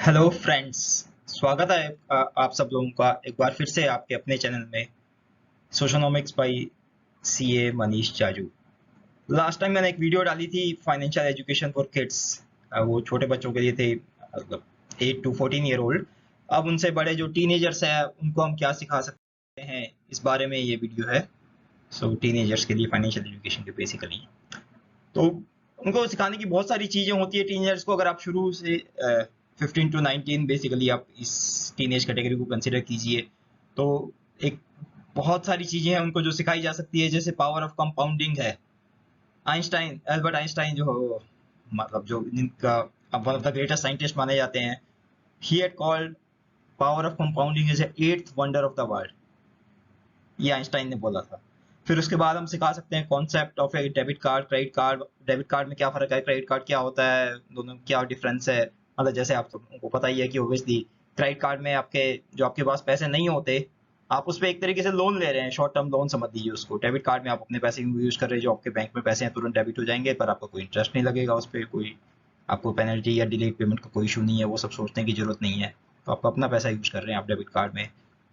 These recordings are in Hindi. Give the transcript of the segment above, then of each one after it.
Hello friends. स्वागत है आप सब लोगों का एक बार फिर से आपके अपने चैनल में socionomics by CA Manish Jaju. Last time मैंने एक वीडियो डाली थी फाइनेंशियल एजुकेशन फॉर किड्स। वो छोटे बच्चों के लिए थे, मतलब 8 to 14 ईयर ओल्ड। अब उनसे बड़े जो टीनेजर्स हैं उनको हम क्या सिखा सकते हैं, इस बारे में ये वीडियो है। सो टीनेजर्स के लिए फाइनेंशियल एजुकेशन के बेसिकली तो उनको सिखाने की बहुत सारी चीज़ें होती है टीनेजर्स को। अगर आप शुरू से 15 to 19 बेसिकली आप इस टीनेज कैटेगरी को कंसिडर कीजिए, तो एक बहुत सारी चीज़ें हैं उनको जो सिखाई जा सकती है, जैसे पावर ऑफ कंपाउंडिंग है। आइंस्टाइन, एल्बर्ट आइंस्टाइन जो मतलब जो इनका one of the greatest scientist माने जाते हैं, he had called power of compounding is eighth wonder of the world. ये आइंस्टाइन ने बोला था। फिर उसके बाद हम सिखा सकते हैं concept of A debit card, credit card. Debit card में क्या फर्क है, क्रेडिट कार्ड क्या होता है, दोनों में क्या डिफरेंस है। मतलब जैसे आप सबको पता ही है कि ओबियसली क्रेडिट कार्ड में आपके जो आपके पास पैसे नहीं होते, आप उस पर एक तरीके से लोन ले रहे हैं, शॉर्ट टर्म लोन समझ लीजिए उसको। डेबिट कार्ड में आप अपने पैसे यूज कर रहे हैं, जो आपके बैंक में पैसे हैं तुरंत डेबिट हो जाएंगे, पर आपको कोई इंटरेस्ट नहीं लगेगा उस पर, कोई आपको पेनल्टी या डिलेड पेमेंट का कोई इशू नहीं है, वो सब सोचने की जरूरत नहीं है। तो आप अपना पैसा यूज कर रहे हैं आप डेबिट कार्ड में।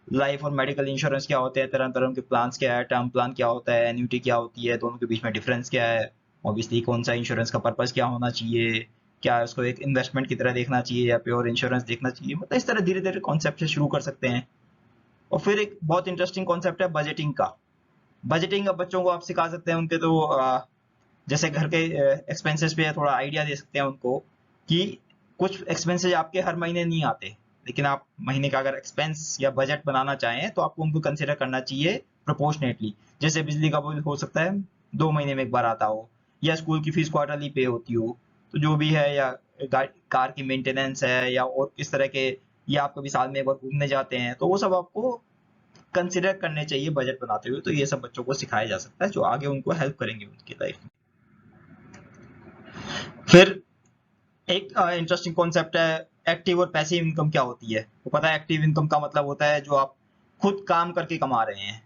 लाइफ और मेडिकल इंश्योरेंस क्या होते हैं, तरह तरह के प्लान्स क्या है, टर्म प्लान क्या होता है, एन्युटी क्या होती है, दोनों के बीच में डिफरेंस क्या है। ऑब्वियसली कौन सा इंश्योरेंस का पर्पस क्या होना चाहिए, क्या उसको एक इन्वेस्टमेंट की तरह देखना चाहिए या प्योर इंश्योरेंस देखना चाहिए। मतलब इस तरह धीरे धीरे कॉन्सेप्ट से शुरू कर सकते हैं। और फिर एक बहुत इंटरेस्टिंग कॉन्सेप्ट है बजटिंग का। बजटिंग अब बच्चों को आप सिखा सकते हैं, उनके तो जैसे घर के एक्सपेंसेस पे थोड़ा आइडिया दे सकते हैं उनको कि कुछ एक्सपेंसेस आपके हर महीने नहीं आते, लेकिन आप महीने का अगर एक्सपेंस या बजट बनाना चाहें तो आपको उनको कंसिडर करना चाहिए प्रोपोर्शनेटली। जैसे बिजली का बिल हो सकता है 2 महीने में एक बार आता हो, या स्कूल की फीस क्वार्टरली पे होती हो, तो जो भी है, या कार की मेंटेनेंस है, या और किस तरह के, या आप कभी साल में एक बार घूमने जाते हैं, तो वो सब आपको कंसिडर करने चाहिए बजट बनाते हुए। तो ये सब बच्चों को सिखाया जा सकता है, जो आगे उनको हेल्प करेंगे उनकी लाइफ में। फिर एक इंटरेस्टिंग कॉन्सेप्ट है एक्टिव और पैसिव इनकम क्या होती है। तो पता है एक्टिव इनकम का मतलब होता है जो आप खुद काम करके कमा रहे हैं,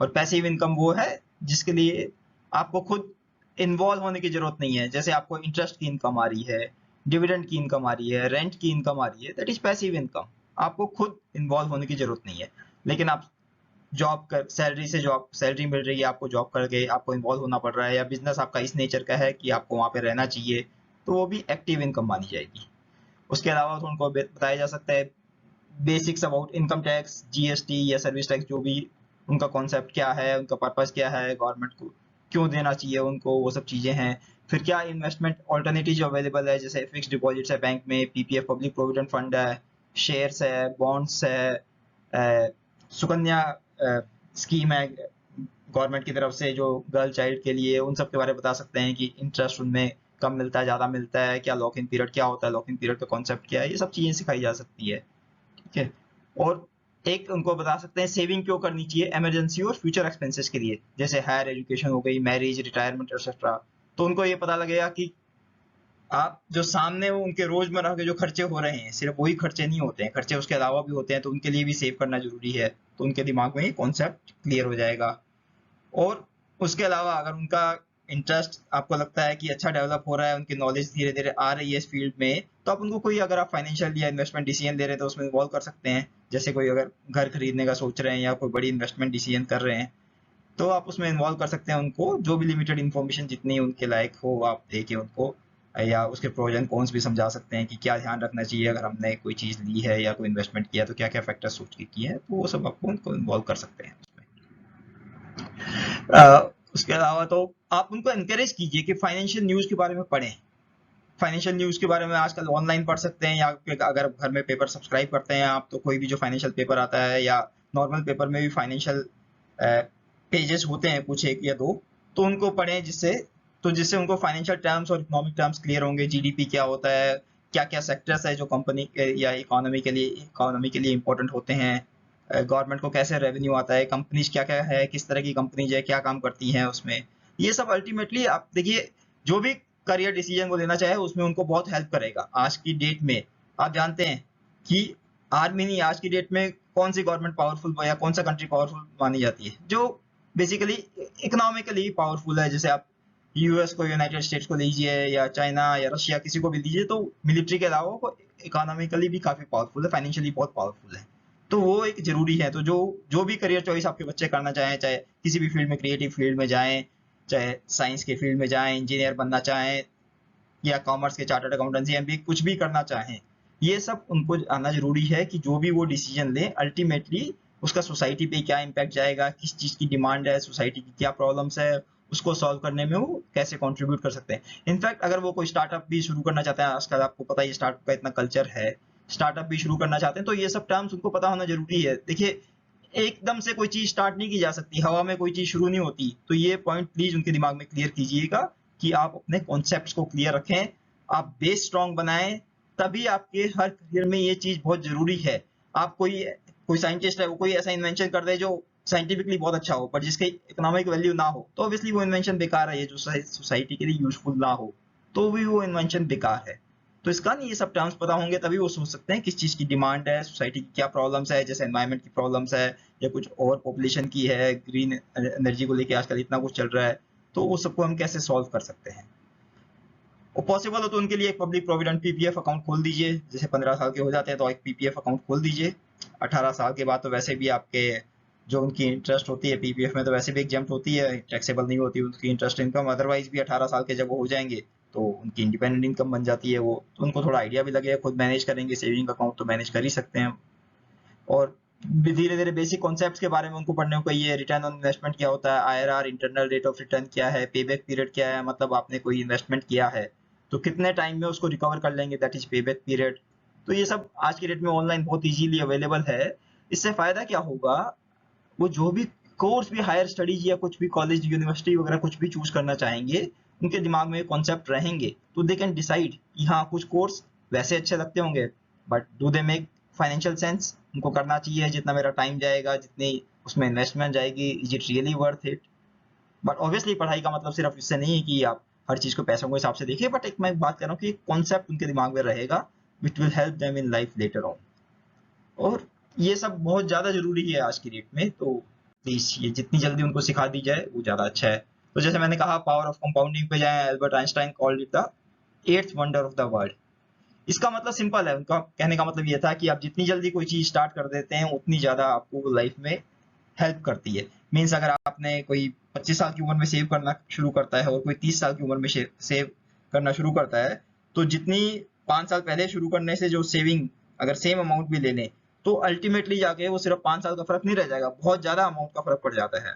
और पैसिव इनकम वो है जिसके लिए आपको खुद इन्वॉल्व होने की जरूरत नहीं है। जैसे आपको इंटरेस्ट की इनकम आ रही है, डिविडेंड की इनकम आ रही है, रेंट की इनकम आ रही है, दैट इज पैसिव इनकम। आपको खुद इन्वॉल्व होने की जरूरत नहीं है। लेकिन आप जॉब कर सैलरी से जॉब सैलरी मिल रही है, आपको जॉब करके आपको इन्वॉल्व होना पड़ रहा है, या बिजनेस आपका इस नेचर का है कि आपको वहां पे रहना चाहिए, तो वो भी एक्टिव इनकम मानी जाएगी। उसके अलावा तो उनको बताया जा सकता है basics about income tax, GST या सर्विस टैक्स, जो भी उनका कॉन्सेप्ट क्या है, उनका पर्पस क्या है, गवर्नमेंट को क्यों देना चाहिए उनको, वो सब चीजें हैं। फिर क्या इन्वेस्टमेंट ऑल्टरनेटिव जो अवेलेबल है, जैसे फिक्स डिपॉजिट्स है बैंक में, पीपीएफ पब्लिक प्रोविडेंट फंड है, शेयर्स है, बॉन्ड्स है, सुकन्या स्कीम है गवर्नमेंट की तरफ से जो गर्ल चाइल्ड के लिए, उन सब के बारे में बता सकते हैं कि इंटरेस्ट उनमें कम मिलता है, ज़्यादा मिलता है, क्या लॉक इन पीरियड क्या होता है, लॉक इन पीरियड का कॉन्सेप्ट क्या है, ये सब चीज़ें सिखाई जा सकती है। ठीक है। और एक उनको बता सकते हैं सेविंग क्यों करनी चाहिए इमरजेंसी और फ्यूचर एक्सपेंसेस के लिए, जैसे हायर एजुकेशन हो गई, मैरिज, रिटायरमेंट एक्सेट्रा। तो उनको ये पता लगेगा कि आप जो सामने वो उनके रोजमर्रा के जो खर्चे हो रहे हैं, सिर्फ वही खर्चे नहीं होते हैं, खर्चे उसके अलावा भी होते हैं, तो उनके लिए भी सेव करना जरूरी है। तो उनके दिमाग में ये कॉन्सेप्ट क्लियर हो जाएगा। और उसके अलावा अगर उनका इंटरेस्ट आपको लगता है कि अच्छा डेवलप हो रहा है, उनकी नॉलेज धीरे धीरे आ रही है इस फील्ड में, तो आप उनको कोई, अगर आप फाइनेंशियल या इन्वेस्टमेंट डिसीजन ले रहे हैं तो उसमें इन्वॉल्व कर सकते हैं। जैसे कोई अगर घर खरीदने का सोच रहे हैं या कोई बड़ी इन्वेस्टमेंट डिसीजन कर रहे हैं, तो आप उसमें इन्वॉल्व कर सकते हैं उनको। जो भी लिमिटेड इन्फॉर्मेशन जितनी उनके लायक हो आप देके उनको, या उसके प्रोज एंड कॉन्स भी समझा सकते हैं कि क्या ध्यान रखना चाहिए अगर हमने कोई चीज़ ली है या कोई इन्वेस्टमेंट किया, तो क्या क्या फैक्टर सोच के किए हैं, तो वो सब आपको उनको इन्वॉल्व कर सकते हैं उसमें। उसके अलावा तो आप उनको एनकरेज कीजिए कि फाइनेंशियल न्यूज़ के बारे में पढ़ें। फाइनेंशियल न्यूज़ के बारे में आजकल ऑनलाइन पढ़ सकते हैं, या फिर अगर घर में पेपर सब्सक्राइब करते हैं आप, तो कोई भी जो फाइनेंशियल पेपर आता है, या नॉर्मल पेपर में भी फाइनेंशियल पेजेस होते हैं कुछ एक या दो, तो उनको पढ़ें, जिससे उनको फाइनेंशियल टर्म्स और इकोनॉमिक टर्म्स क्लियर होंगे। जीडीपी क्या होता है, क्या क्या सेक्टर्स है जो कंपनी के या इकोनॉमी के लिए इंपॉर्टेंट होते हैं, गवर्नमेंट को कैसे रेवेन्यू आता है, कंपनीज क्या क्या है, किस तरह की कंपनीज है, क्या काम करती हैं उसमें। ये सब अल्टीमेटली आप देखिए, जो भी करियर डिसीजन वो लेना चाहे उसमें उनको बहुत हेल्प करेगा। आज की डेट में आप जानते हैं कि आर्मी नहीं, आज की डेट में कौन सी गवर्नमेंट पावरफुल या कौन सा कंट्री पावरफुल मानी जाती है, जो बेसिकली इकोनॉमिकली पावरफुल है। जैसे आप यूएस को, यूनाइटेड स्टेट्स को लीजिए, या चाइना या रशिया, किसी को भी लीजिए, तो मिलिट्री के अलावा इकोनॉमिकली भी काफी पावरफुल है, फाइनेंशियली बहुत पावरफुल है। तो वो एक जरूरी है। तो जो जो भी करियर चॉइस आपके बच्चे करना चाहें, चाहे किसी भी फील्ड में, क्रिएटिव फील्ड में जाएं, चाहे साइंस के फील्ड में जाएं, इंजीनियर बनना चाहें, या कॉमर्स के चार्टर्ड अकाउंटेंसी, एमबीए, कुछ भी करना चाहें, ये सब उनको आना जरूरी है कि जो भी वो डिसीजन ले अल्टीमेटली उसका सोसाइटी पे क्या इम्पैक्ट जाएगा, किस चीज की डिमांड है, सोसाइटी की क्या प्रॉब्लम्स है, उसको सॉल्व करने में वो कैसे कंट्रीब्यूट कर सकते हैं। इनफैक्ट अगर वो कोई स्टार्टअप भी शुरू करना चाहते हैं, आजकल आपको पता है स्टार्टअप का इतना कल्चर है, स्टार्टअप भी शुरू करना चाहते हैं, तो ये सब टर्म्स उनको पता होना जरूरी है। देखिए, एकदम से कोई चीज स्टार्ट नहीं की जा सकती, हवा में कोई चीज शुरू नहीं होती। तो ये पॉइंट प्लीज उनके दिमाग में क्लियर कीजिएगा कि आप अपने कॉन्सेप्ट्स को क्लियर रखें, आप बेस स्ट्रॉन्ग बनाएं, तभी आपके हर करियर में ये चीज बहुत जरूरी है। आप कोई साइंटिस्ट है, वो कोई ऐसा इन्वेंशन कर दे जो साइंटिफिकली बहुत अच्छा हो पर जिसकी इकोनॉमिक वैल्यू ना हो, तो ऑब्वियसली वो इन्वेंशन बेकार है। ये जो सोसाइटी के लिए यूजफुल ना हो तो भी वो इन्वेंशन बेकार है। तो इसका नहीं, ये सब टर्म्स पता होंगे तभी वो सोच सकते हैं किस चीज की डिमांड है, सोसाइटी की क्या प्रॉब्लम्स है, जैसे एनवायरमेंट की प्रॉब्लम्स है या कुछ और पॉपुलेशन की है, ग्रीन एनर्जी को लेके आजकल इतना कुछ चल रहा है, तो वो सबको हम कैसे सॉल्व कर सकते हैं। और पॉसिबल हो तो उनके लिए एक पब्लिक प्रोविडेंट पीपीएफ अकाउंट खोल दीजिए। जैसे 15 साल के हो जाते हैं तो एक पीपीएफ अकाउंट खोल दीजिए। 18 साल के बाद तो वैसे भी आपके जो उनकी इंटरेस्ट होती है पीपीएफ में, तो वैसे भी एग्जम्प्ट होती है, टैक्सेबल नहीं होती उनकी इंटरेस्ट इनकम। अदरवाइज भी 18 साल के जब वो हो जाएंगे तो उनकी इंडिपेंडेंट इनकम बन जाती है वो, तो उनको थोड़ा आइडिया भी लगेगा, खुद मैनेज करेंगे, सेविंग अकाउंट तो मैनेज कर ही सकते हैं। और धीरे धीरे बेसिक कॉन्सेप्ट्स के बारे में उनको पढ़ने को कहिए। रिटर्न ऑन इन्वेस्टमेंट क्या होता है, IRR, internal rate of return क्या है, पेबैक पीरियड क्या है, मतलब आपने कोई इन्वेस्टमेंट किया है तो कितने टाइम में उसको रिकवर कर लेंगे, दैट इज पेबैक पीरियड। तो ये सब आज की डेट में ऑनलाइन बहुत इजीली अवेलेबल है। इससे फायदा क्या होगा, वो जो भी कोर्स भी हायर स्टडीज या कुछ भी कॉलेज यूनिवर्सिटी वगैरह कुछ भी चूज करना चाहेंगे, उनके दिमाग में कॉन्सेप्ट रहेंगे तो दे कैन डिसाइड कि हाँ कुछ कोर्स वैसे अच्छे लगते होंगे but do they make financial sense, उनको करना चाहिए, जितना मेरा टाइम जाएगा, जितनी उसमें इन्वेस्टमेंट जाएगी, is it really worth it. But obviously पढ़ाई का मतलब सिर्फ इससे नहीं है कि आप हर चीज को पैसों के हिसाब से देखिए, बट एक मैं बात कर रहा हूँ कि कॉन्सेप्ट उनके दिमाग में रहेगा which will help them in life later on. और ये सब बहुत ज्यादा जरूरी है आज की डेट में, तो प्लीज ये जितनी जल्दी उनको सिखा दी जाए वो ज्यादा अच्छा है। तो जैसे मैंने कहा, पावर ऑफ कंपाउंडिंग पे जाए, Albert Einstein called it the eighth wonder of the world. इसका मतलब सिंपल है, उनका कहने का मतलब ये था कि आप जितनी जल्दी कोई चीज स्टार्ट कर देते हैं उतनी ज्यादा आपको लाइफ में हेल्प करती है। मीन्स अगर आपने कोई 25 साल की उम्र में सेव करना शुरू करता है और कोई 30 साल की उम्र में सेव करना शुरू करता है, तो जितनी 5 साल पहले शुरू करने से जो सेविंग अगर सेम अमाउंट भी लेने, तो अल्टीमेटली जाके वो सिर्फ 5 साल का फर्क नहीं रह जाएगा, बहुत ज्यादा अमाउंट का फर्क पड़ जाता है।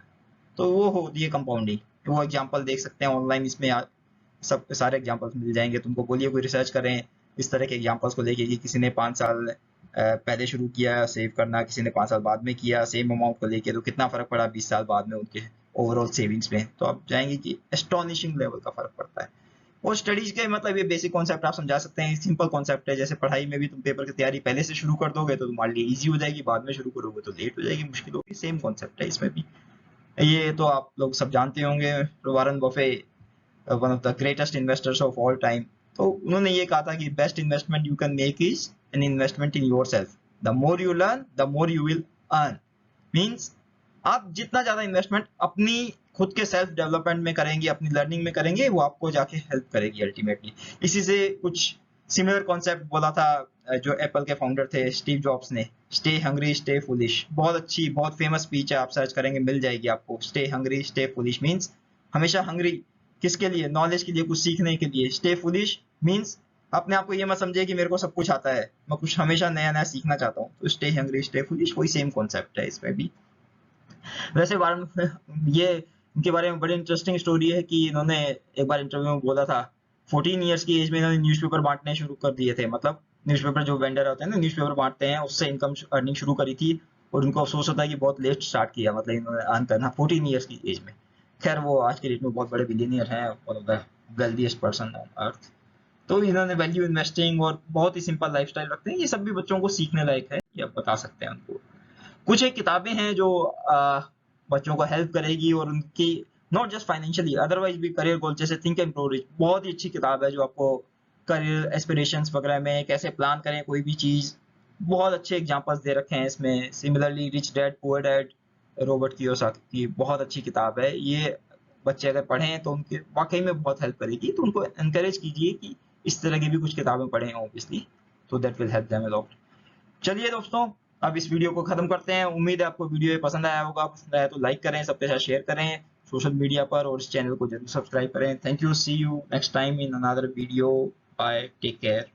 तो वो होती है कंपाउंडिंग। वो एग्जाम्पल देख सकते हैं ऑनलाइन, इसमें सब सारे एग्जांपल्स मिल जाएंगे तुमको। बोलिए कोई रिसर्च करें इस तरह के एग्जांपल्स को लेके कि किसी ने 5 साल पहले शुरू किया सेव करना, किसी ने 5 साल बाद में किया सेम अमाउंट को लेके, तो कितना फर्क पड़ा 20 साल बाद में उनके ओवरऑल सेविंग्स में। तो आप जाएंगे कि एस्टॉनिशिंग लेवल का फर्क पड़ता है। और स्टडीज के मतलब ये बेसिक कॉन्सेप्ट आप समझा सकते हैं, सिंपल कॉन्सेप्ट है। जैसे पढ़ाई में भी तुम पेपर की तैयारी पहले से शुरू कर दोगे तो तुम्हारे लिए इजी हो जाएगी, बाद में शुरू करोगे तो लेट हो जाएगी, मुश्किल होगी। सेम कॉन्सेप्ट है इसमें भी। ये तो आप लोग सब जानते होंगे, Warren Buffett, one of the greatest investors of all time. तो उन्होंने ये कहा था कि best investment you can make is an investment in yourself. The more you learn the more you will earn. Means आप जितना ज्यादा इन्वेस्टमेंट अपनी खुद के सेल्फ डेवलपमेंट में करेंगे, अपनी लर्निंग में करेंगे, वो आपको जाके हेल्प करेगी अल्टीमेटली। इसी से कुछ सिमिलर कॉन्सेप्ट बोला था जो एप्पल के फाउंडर थे स्टीव जॉब्स ने, स्टे हंग्री स्टे फुलिश। बहुत अच्छी बहुत फेमस स्पीच है, आप सर्च करेंगे मिल जाएगी आपको। Stay hungry stay foolish means हमेशा हंग्री किसके लिए, नॉलेज के लिए, कुछ सीखने के लिए। स्टे फुलिश मींस अपने आप को ये मत समझे कि मेरे को सब कुछ आता है, मैं कुछ हमेशा नया नया सीखना चाहता हूँ। तो स्टे हंग्री स्टे फुलिश वही सेम कॉन्सेप्ट है इसमें भी। वैसे ये इनके बारे में बड़ी इंटरेस्टिंग स्टोरी है कि इन्होंने एक बार इंटरव्यू में बोला था 14 ईयर्स की एज में इन्होंने न्यूज़पेपर बांटने शुरू कर दिए थे। मतलब न्यूज़पेपर जो वेंडर होते हैं ना, न्यूज़पेपर बांटते हैं, उससे इनकम अर्निंग शुरू करी थी। और उनको अफसोस होता है कि बहुत लेट स्टार्ट किया, मतलब इन्होंने अर्न करना 14 ईयर्स की एज में। खैर वो आज के डेट में बहुत बड़े बिलियनियर हैं, one of the wealthiest person on earth. तो इन्होंने वैल्यू इन्वेस्टिंग और बहुत ही सिंपल लाइफस्टाइल रखते हैं। ये सब भी बच्चों को सीखने लायक है, ये आप बता सकते हैं उनको। कुछ एक किताबें हैं जो बच्चों को हेल्प करेगी और उनकी नॉट जस्ट फाइनेंशियली, अदरवाइज भी करियर गोल, जैसे थिंक एंड ग्रो रिच, बहुत ही अच्छी किताब है जो आपको करियर एस्पिरेशंस वगैरह में कैसे प्लान करें कोई भी चीज, बहुत अच्छे एग्जांपल्स दे रखे हैं इसमें। Similarly rich dad poor dad, Robert Kiyosaki की बहुत अच्छी किताब है ये। बच्चे अगर पढ़ें तो उनके वाकई में बहुत हेल्प करेगी, तो उनको एनकरेज कीजिए कि इस तरह की भी कुछ किताबें पढ़ें ऑब्वियसली। तो that will help them a lot. चलिए दोस्तों, अब इस वीडियो को खत्म करते हैं। उम्मीद है आपको वीडियो पसंद आया होगा। पसंद आया तो लाइक करें, सबके साथ शेयर करें सोशल मीडिया पर, और इस चैनल को जरूर सब्सक्राइब करें। Thank you, see you next time in another video, bye, take care.